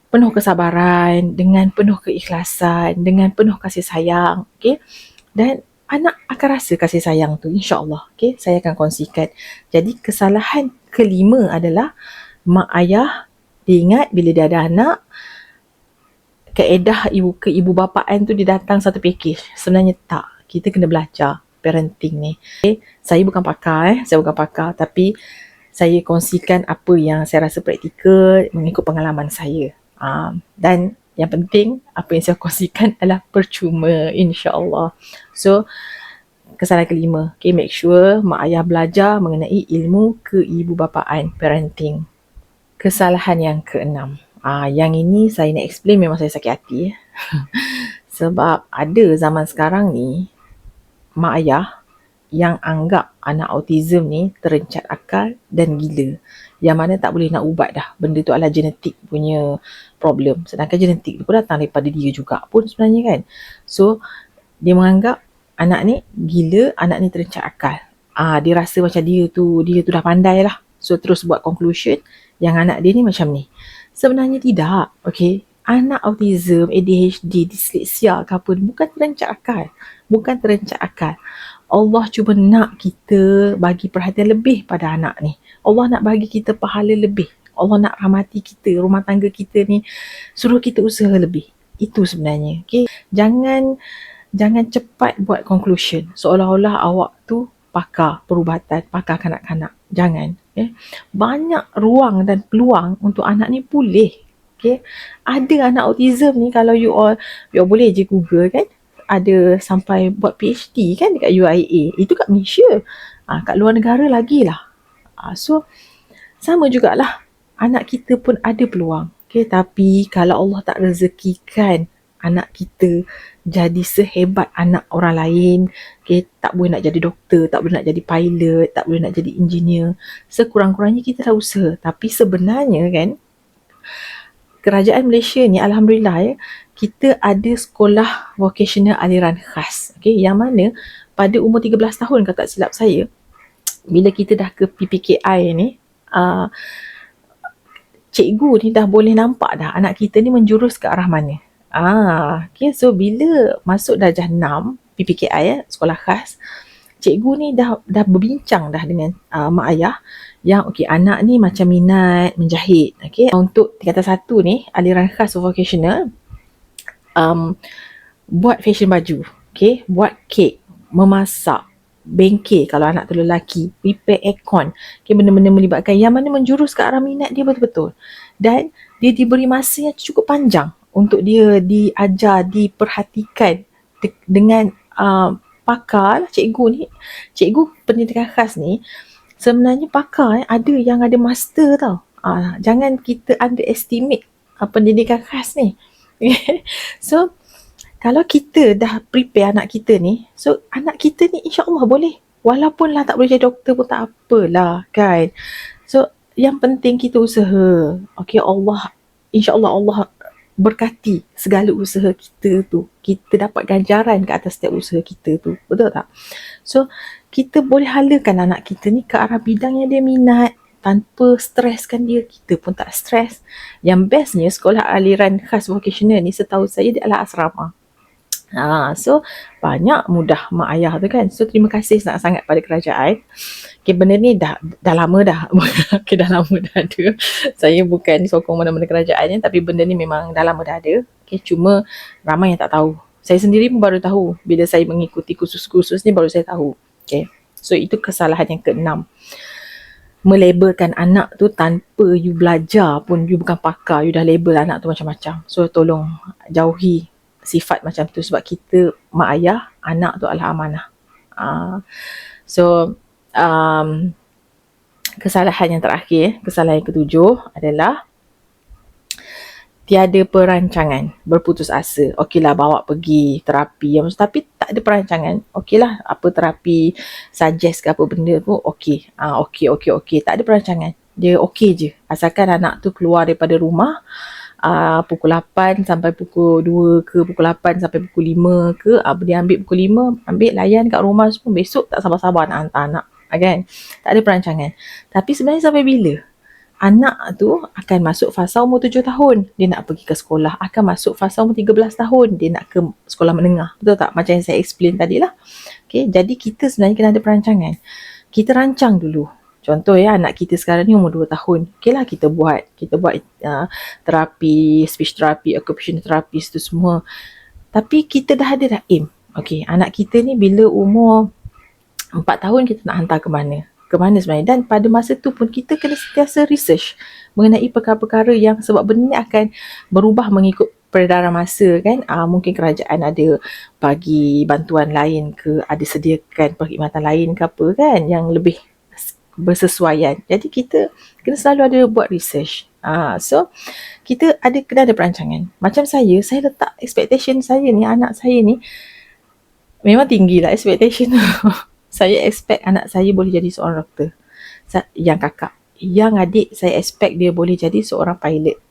penuh kesabaran, dengan penuh keikhlasan, dengan penuh kasih sayang. Dan anak akan rasa kasih sayang tu, insyaAllah. Saya akan kongsikan. Jadi kesalahan kelima adalah mak ayah diingat bila dia ada anak, kaedah ibu bapaan tu dia datang satu package. Sebenarnya tak. Kita kena belajar parenting ni. Saya bukan pakar, tapi saya kongsikan apa yang saya rasa praktikal mengikut pengalaman saya. Dan yang penting, apa yang saya kongsikan adalah percuma, insyaAllah. So, kesalahan kelima, make sure mak ayah belajar mengenai ilmu keibubapaan, parenting. Kesalahan yang keenam, yang ini saya nak explain, memang saya sakit hati. Sebab ada zaman sekarang ni, mak ayah yang anggap anak autism ni terencat akal dan gila, yang mana tak boleh nak ubat dah. Benda tu adalah genetik punya problem, sedangkan genetik tu pun datang daripada dia juga pun sebenarnya kan. So dia menganggap anak ni gila, anak ni terencat akal. Dia rasa macam dia tu dah pandai lah. So terus buat conclusion yang anak dia ni macam ni. Sebenarnya tidak. Okay, anak autism, ADHD, disleksia ke apa ni bukan terencat akal. Bukan terencat akal. Allah cuba nak kita bagi perhatian lebih pada anak ni. Allah nak bagi kita pahala lebih. Allah nak rahmati kita, rumah tangga kita ni, suruh kita usaha lebih. Itu sebenarnya. Okay, jangan cepat buat conclusion seolah-olah awak tu pakar perubatan, pakar kanak-kanak. Jangan. Okay. Banyak ruang dan peluang untuk anak ni pulih. Okay. Ada anak autism ni, kalau you all boleh je Google kan, ada sampai buat PhD kan dekat UIA. Itu kat Malaysia. Kat luar negara lagi lah. So sama jugalah, anak kita pun ada peluang. Okay. Tapi kalau Allah tak rezekikan anak kita jadi sehebat anak orang lain, okay, tak boleh nak jadi doktor, tak boleh nak jadi pilot, tak boleh nak jadi engineer, sekurang-kurangnya kita dah usaha. Tapi sebenarnya kan, kerajaan Malaysia ni alhamdulillah ya, kita ada sekolah vocational aliran khas, okay, yang mana pada umur 13 tahun kalau tak silap saya, bila kita dah ke PPKI ni, cikgu ni dah boleh nampak dah anak kita ni menjurus ke arah mana. Okay, so bila masuk darjah 6 PPKI ya, sekolah khas, cikgu ni dah berbincang dah dengan mak ayah yang okay, anak ni macam minat menjahit. Okay, untuk tingkatan 1 ni, aliran khas vocational, buat fashion baju, okay, buat kek, memasak, bengkel kalau anak tu lelaki, repair aircon, okay, benda-benda melibatkan yang mana menjurus ke arah minat dia betul-betul. Dan dia diberi masa yang cukup panjang untuk dia diajar, diperhatikan dengan pakar lah. Cikgu ni, cikgu pendidikan khas ni sebenarnya pakar, ada yang ada master tau. Jangan kita underestimate pendidikan khas ni. So kalau kita dah prepare anak kita ni, so anak kita ni insya-Allah boleh. Walaupun lah tak boleh jadi doktor pun tak apalah kan. So yang penting kita usaha. Okay, Allah, insya-Allah Allah berkati segala usaha kita tu. Kita dapat ganjaran ke atas setiap usaha kita tu. Betul tak? So, kita boleh halakan anak kita ni ke arah bidang yang dia minat tanpa streskan dia. Kita pun tak stres. Yang bestnya, sekolah aliran khas vocational ni setahu saya dia adalah asrama. So, banyak mudah mak ayah tu kan. So, terima kasih sangat-sangat pada kerajaan. Okay, benda ni dah lama dah. Okay, dah lama dah ada. Saya bukan sokong mana-mana kerajaannya, tapi benda ni memang dah lama dah ada. Okay, cuma ramai yang tak tahu. Saya sendiri pun baru tahu. Bila saya mengikuti kursus-kursus ni, baru saya tahu. Okay, so itu kesalahan yang ke-6. Melabelkan anak tu tanpa you belajar pun, you bukan pakar, you dah label anak tu macam-macam. So, tolong jauhi sifat macam tu, sebab kita mak ayah, anak tu adalah amanah. So kesalahan yang terakhir, kesalahan yang ke-7 adalah tiada perancangan, berputus asa. Okeylah bawa pergi terapi, tapi tak ada perancangan. Okeylah apa terapi suggest ke apa benda tu, okey. Okey, tak ada perancangan. Dia okey je, asalkan anak tu keluar daripada rumah pukul 8 sampai pukul 2 ke, pukul 8 sampai pukul 5 ke, dia ambil pukul 5, ambil layan kat rumah semua, besok tak sabar-sabar nak hantar anak, kan? Tak ada perancangan. Tapi sebenarnya sampai bila anak tu akan masuk fasa umur 7 tahun, dia nak pergi ke sekolah, akan masuk fasa umur 13 tahun, dia nak ke sekolah menengah, betul tak? Macam yang saya explain tadi lah. Okay, jadi kita sebenarnya kena ada perancangan. Kita rancang dulu. Contoh ya, anak kita sekarang ni umur 2 tahun. Okay lah, kita buat terapi, speech therapy, occupational therapist tu semua. Tapi kita dah ada aim. Okay, anak kita ni bila umur 4 tahun kita nak hantar ke mana? Ke mana sebenarnya? Dan pada masa tu pun kita kena sentiasa research mengenai perkara-perkara yang, sebab benda ni akan berubah mengikut peredaran masa kan. Mungkin kerajaan ada bagi bantuan lain ke, ada sediakan perkhidmatan lain ke apa kan, yang lebih bersesuaian. Jadi kita kena selalu ada buat research. So kita kena ada perancangan. Macam saya letak expectation saya ni, anak saya ni memang tinggi lah expectation tu. Saya expect anak saya boleh jadi seorang doktor. Yang kakak, yang adik saya expect dia boleh jadi seorang pilot.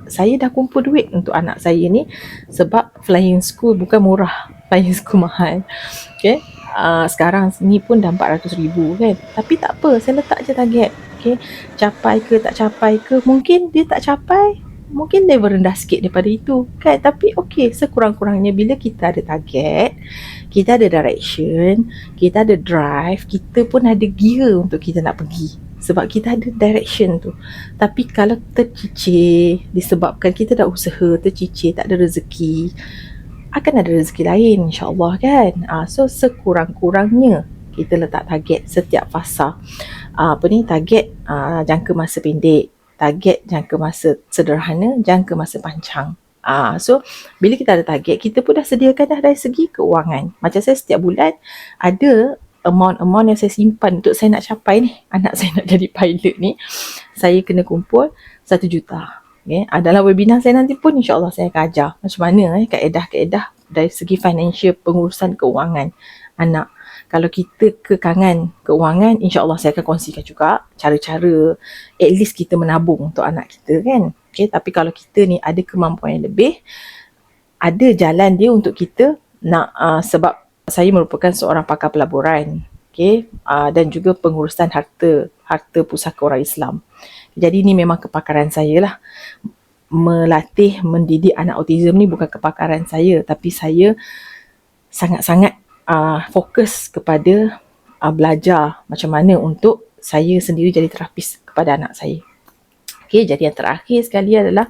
Saya dah kumpul duit untuk anak saya ni sebab flying school bukan murah. Flying school mahal. Okay. Sekarang ni pun dah 400,000 kan. Tapi tak apa, saya letak je target. Okay. Capai ke tak capai ke, mungkin dia tak capai, mungkin level rendah sikit daripada itu kan. Tapi okay, sekurang-kurangnya bila kita ada target, kita ada direction, kita ada drive, kita pun ada gear untuk kita nak pergi. Sebab kita ada direction tu. Tapi kalau tercicir disebabkan kita dah usaha, tercicir, tak ada rezeki, akan ada rezeki lain insyaAllah kan. So sekurang-kurangnya kita letak target setiap fasa. Target jangka masa pendek, target jangka masa sederhana, jangka masa panjang. So bila kita ada target, kita pun dah sediakan dah dari segi keuangan. Macam saya setiap bulan ada amount yang saya simpan untuk saya nak capai ni, anak saya nak jadi pilot ni, saya kena kumpul 1 juta. Okay. Dalam webinar saya nanti pun insyaAllah saya akan ajar macam mana kaedah-kaedah dari segi financial, pengurusan keuangan anak. Kalau kita kekangan keuangan, insyaAllah saya akan kongsikan juga cara-cara at least kita menabung untuk anak kita kan. Okay. Tapi kalau kita ni ada kemampuan yang lebih, ada jalan dia untuk kita nak, sebab saya merupakan seorang pakar pelaburan, okay, dan juga pengurusan harta pusaka orang Islam. Jadi ni memang kepakaran saya lah. Melatih, mendidik anak autism ni bukan kepakaran saya, tapi saya sangat-sangat fokus kepada belajar macam mana untuk saya sendiri jadi terapis kepada anak saya. Okay, jadi yang terakhir sekali adalah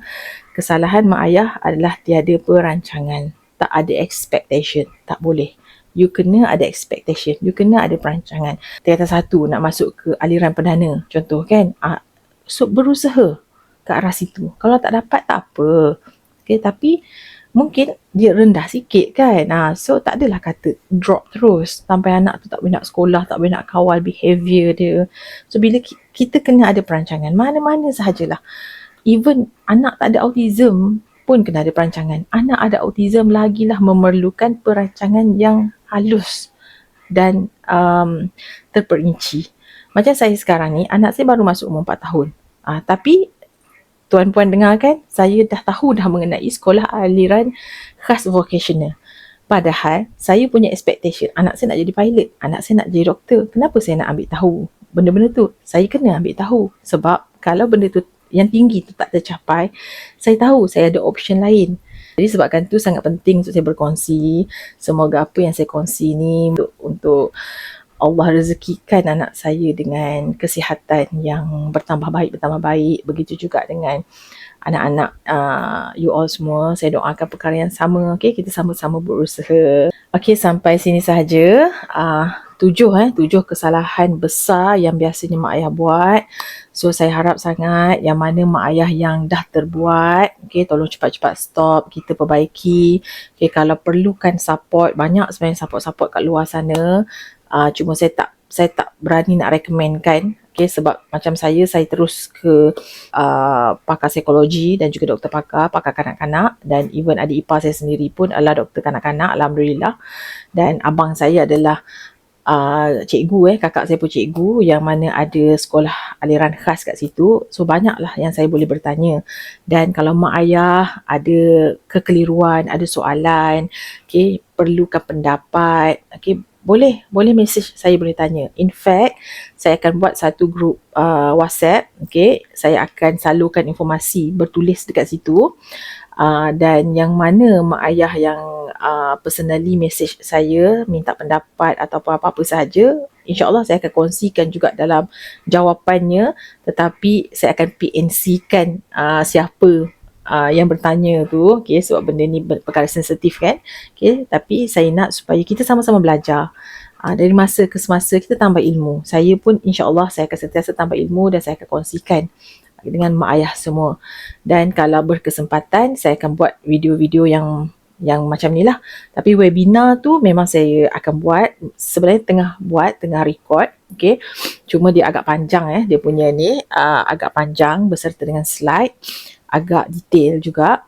kesalahan mak ayah adalah tiada perancangan. Tak ada expectation. Tak boleh. You kena ada expectation. You kena ada perancangan. Kata satu nak masuk ke aliran perdana, contoh kan, so berusaha ke arah situ. Kalau tak dapat, tak apa. Okay, tapi mungkin dia rendah sikit kan. So tak adalah kata drop terus sampai anak tu tak boleh nak sekolah, tak boleh nak kawal behaviour dia. So bila kita kena ada perancangan, mana-mana sahajalah. Even anak tak ada autism pun kena ada perancangan. Anak ada autism lagilah memerlukan perancangan yang halus dan terperinci. Macam saya sekarang ni, anak saya baru masuk umur 4 tahun. Tapi tuan-puan dengar kan, saya dah tahu dah mengenai sekolah aliran khas vocational. Padahal saya punya expectation, anak saya nak jadi pilot, anak saya nak jadi doktor. Kenapa saya nak ambil tahu benda-benda tu? Saya kena ambil tahu. Sebab kalau benda tu yang tinggi tu tak tercapai, saya tahu saya ada option lain. Jadi sebabkan tu sangat penting untuk saya berkongsi. Semoga apa yang saya kongsi ni untuk Allah rezekikan anak saya dengan kesihatan yang bertambah baik. Begitu juga dengan anak-anak you all semua. Saya doakan perkara yang sama. Okay, kita sama-sama berusaha. Okay, sampai sini sahaja. 7 kesalahan besar yang biasanya mak ayah buat. So saya harap sangat yang mana mak ayah yang dah terbuat, okay, tolong cepat-cepat stop, kita perbaiki. Okay, kalau perlukan support, banyak sebenarnya support-support kat luar sana. Cuma saya tak berani nak recommendkan. Okay, sebab macam saya terus ke pakar psikologi dan juga doktor pakar kanak-kanak, dan even adik ipar saya sendiri pun adalah doktor kanak-kanak, alhamdulillah. Dan abang saya adalah cikgu, kakak saya pun cikgu yang mana ada sekolah aliran khas kat situ. So banyaklah yang saya boleh bertanya. Dan kalau mak ayah ada kekeliruan, ada soalan, okay, perlukan pendapat, okay, boleh message saya, boleh tanya. In fact, saya akan buat satu grup WhatsApp, okay, saya akan salurkan informasi bertulis dekat situ. Dan yang mana mak ayah yang personally message saya minta pendapat atau apa-apa sahaja, insyaAllah saya akan kongsikan juga dalam jawapannya. Tetapi saya akan PNC-kan siapa yang bertanya tu, okay, sebab benda ni perkara sensitif kan. Okay, tapi saya nak supaya kita sama-sama belajar. Dari masa ke semasa kita tambah ilmu. Saya pun insyaAllah saya akan sentiasa tambah ilmu dan saya akan kongsikan dengan mak ayah semua. Dan kalau berkesempatan, saya akan buat video-video yang macam ni lah. Tapi webinar tu memang saya akan buat. Sebenarnya tengah record. Okay. Cuma dia agak panjang dia punya ni. Agak panjang beserta dengan slide. agak detail juga.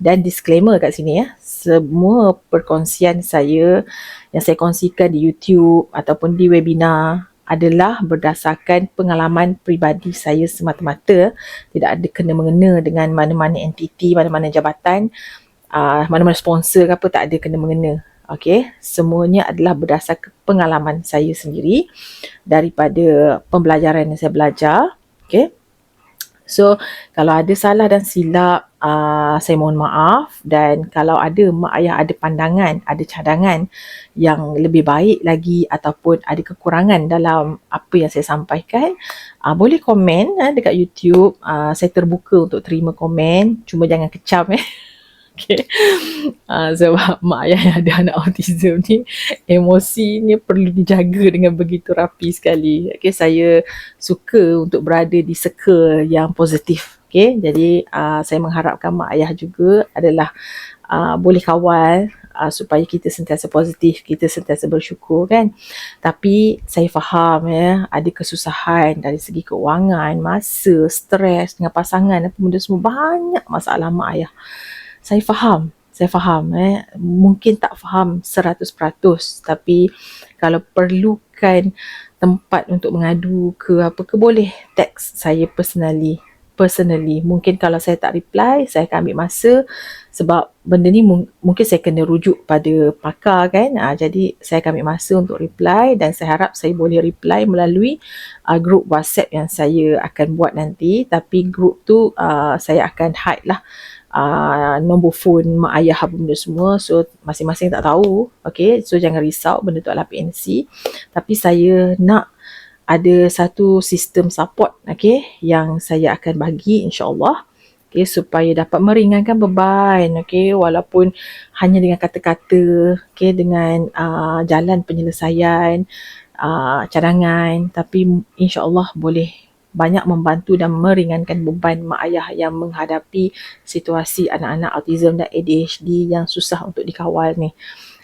Dan disclaimer kat sini ya, semua perkongsian saya yang saya kongsikan di YouTube ataupun di webinar adalah berdasarkan pengalaman peribadi saya semata-mata, tidak ada kena-mengena dengan mana-mana entiti, mana-mana jabatan, mana-mana sponsor ke apa, tak ada kena-mengena. Okey, semuanya adalah berdasarkan pengalaman saya sendiri daripada pembelajaran yang saya belajar. Okey. So, kalau ada salah dan silap, saya mohon maaf. Dan kalau ada mak ayah ada pandangan, ada cadangan yang lebih baik lagi ataupun ada kekurangan dalam apa yang saya sampaikan, boleh komen dekat YouTube. Saya terbuka untuk terima komen. Cuma jangan kecam Okay. Sebab mak ayah yang ada anak autism ni, emosinya perlu dijaga dengan begitu rapi sekali. Okay, saya suka untuk berada di circle yang positif. Okay, jadi saya mengharapkan mak ayah juga adalah boleh kawal supaya kita sentiasa positif, kita sentiasa bersyukur kan. Tapi saya faham ya, ada kesusahan dari segi keuangan, masa, stres dengan pasangan, apa benda semua, banyak masalah mak ayah. Saya faham mungkin tak faham 100%, tapi kalau perlukan tempat untuk mengadu ke apa ke, boleh text saya personally. Mungkin kalau saya tak reply, saya akan ambil masa, sebab benda ni mungkin saya kena rujuk pada pakar kan. Jadi saya akan ambil masa untuk reply, dan saya harap saya boleh reply melalui grup WhatsApp yang saya akan buat nanti. Tapi grup tu saya akan hide lah nombor phone mak ayah apa benda semua, so masing-masing tak tahu. Okay, so jangan risau, benda tu adalah PNC. Tapi saya nak ada satu sistem support, okay, yang saya akan bagi insyaAllah, okay, supaya dapat meringankan beban, okay, walaupun hanya dengan kata-kata, okay, dengan jalan penyelesaian, cadangan, tapi insyaAllah boleh banyak membantu dan meringankan beban mak ayah yang menghadapi situasi anak-anak autism dan ADHD yang susah untuk dikawal ni.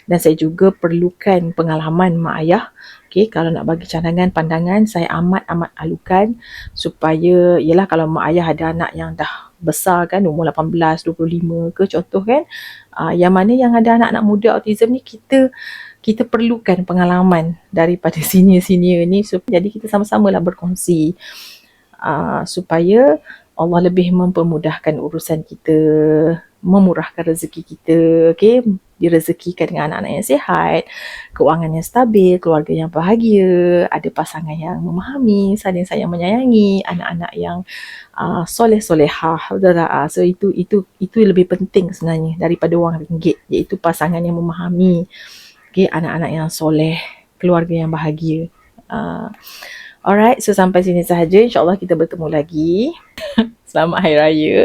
Dan saya juga perlukan pengalaman mak ayah. Okay, kalau nak bagi cadangan, pandangan, saya amat alukan supaya, yelah, kalau mak ayah ada anak yang dah besar kan, umur 18, 25 ke contoh kan, yang mana yang ada anak-anak muda autism ni, kita perlukan pengalaman daripada senior-senior ni, jadi kita sama-sama lah berkongsi supaya Allah lebih mempermudahkan urusan kita, memurahkan rezeki kita, okay? Direzekikan dengan anak-anak yang sihat, keuangan yang stabil, keluarga yang bahagia, ada pasangan yang memahami, saling sayang menyayangi, anak-anak yang soleh-solehah. So itu lebih penting sebenarnya daripada wang ringgit, iaitu pasangan yang memahami, okay? Anak-anak yang soleh, keluarga yang bahagia. Alright, so sampai sini sahaja. InsyaAllah kita bertemu lagi. Selamat Hari Raya.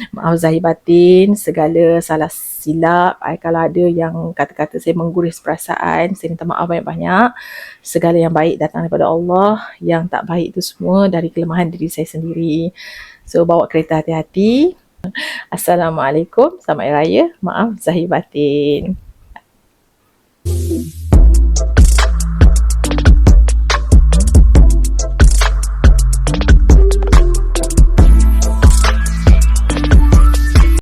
Maaf zahir batin, segala salah silap. Kalau ada yang kata-kata saya mengguris perasaan, saya minta maaf banyak-banyak. Segala yang baik datang daripada Allah. Yang tak baik itu semua dari kelemahan diri saya sendiri. So, bawa kereta hati-hati. Assalamualaikum. Selamat Hari Raya. Maaf zahir batin.